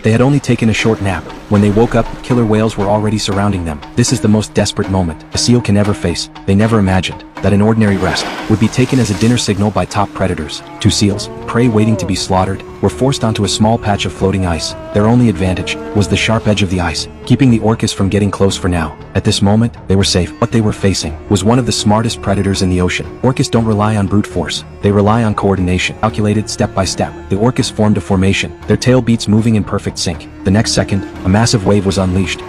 They had only taken a short nap. When they woke up, killer whales were already surrounding them. This is the most desperate moment a seal can ever face. They never imagined that an ordinary rest would be taken as a dinner signal by top predators. Two seals, prey waiting to be slaughtered, were forced onto a small patch of floating ice. Their only advantage was the sharp edge of the ice, keeping the orcas from getting close for now. At this moment, they were safe. What they were facing was one of the smartest predators in the ocean. Orcas don't rely on brute force. They rely on coordination, calculated step by step. The orcas formed a formation, their tail beats moving in perfect sync. The next second, a massive wave was unleashed.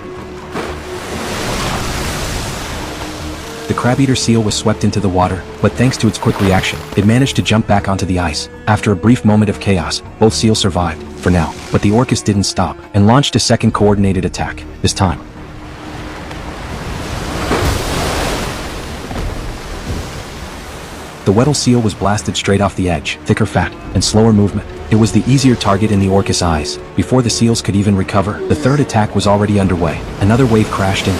The crab-eater seal was swept into the water, but thanks to its quick reaction, it managed to jump back onto the ice. After a brief moment of chaos, both seals survived, for now. But the orcas didn't stop, and launched a second coordinated attack, this time. The Weddell seal was blasted straight off the edge, thicker fat, and slower movement. It was the easier target in the orcas' eyes. Before the seals could even recover, the third attack was already underway. Another wave crashed in.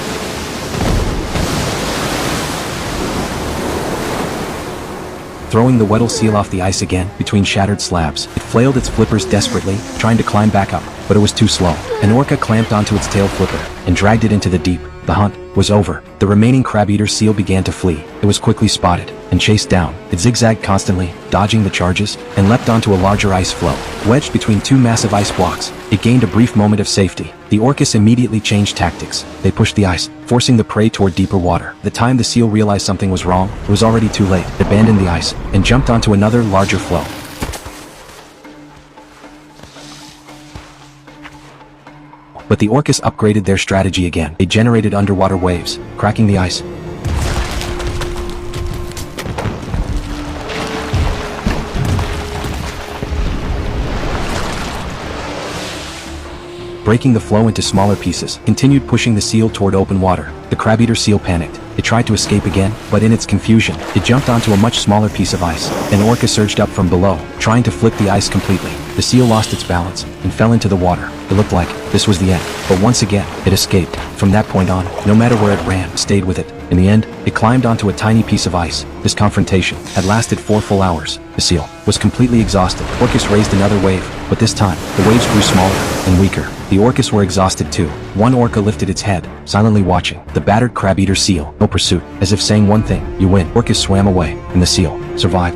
Throwing the Weddell seal off the ice again, between shattered slabs. It flailed its flippers desperately, trying to climb back up, but it was too slow. An orca clamped onto its tail flipper, and dragged it into the deep. The hunt was over. The remaining crab-eater seal began to flee. It was quickly spotted, and chased down. It zigzagged constantly, dodging the charges, and leapt onto a larger ice floe. Wedged between two massive ice blocks, it gained a brief moment of safety. The orcas immediately changed tactics. They pushed the ice, forcing the prey toward deeper water. The time the seal realized something was wrong, it was already too late. It abandoned the ice, and jumped onto another, larger floe. But the orcas upgraded their strategy again. They generated underwater waves, cracking the ice. Breaking the floe into smaller pieces, continued pushing the seal toward open water. The crab-eater seal panicked. It tried to escape again, but in its confusion, it jumped onto a much smaller piece of ice. An orca surged up from below, trying to flip the ice completely. The seal lost its balance, and fell into the water. It looked like this was the end, but once again, it escaped. From that point on, no matter where it ran, it stayed with it. In the end, it climbed onto a tiny piece of ice. This confrontation had lasted 4 full hours. The seal was completely exhausted. Orcas raised another wave, but this time, the waves grew smaller and weaker. The orcas were exhausted too. One orca lifted its head, silently watching the battered crab-eater seal. No pursuit, as if saying one thing, you win. Orcas swam away, and the seal survived.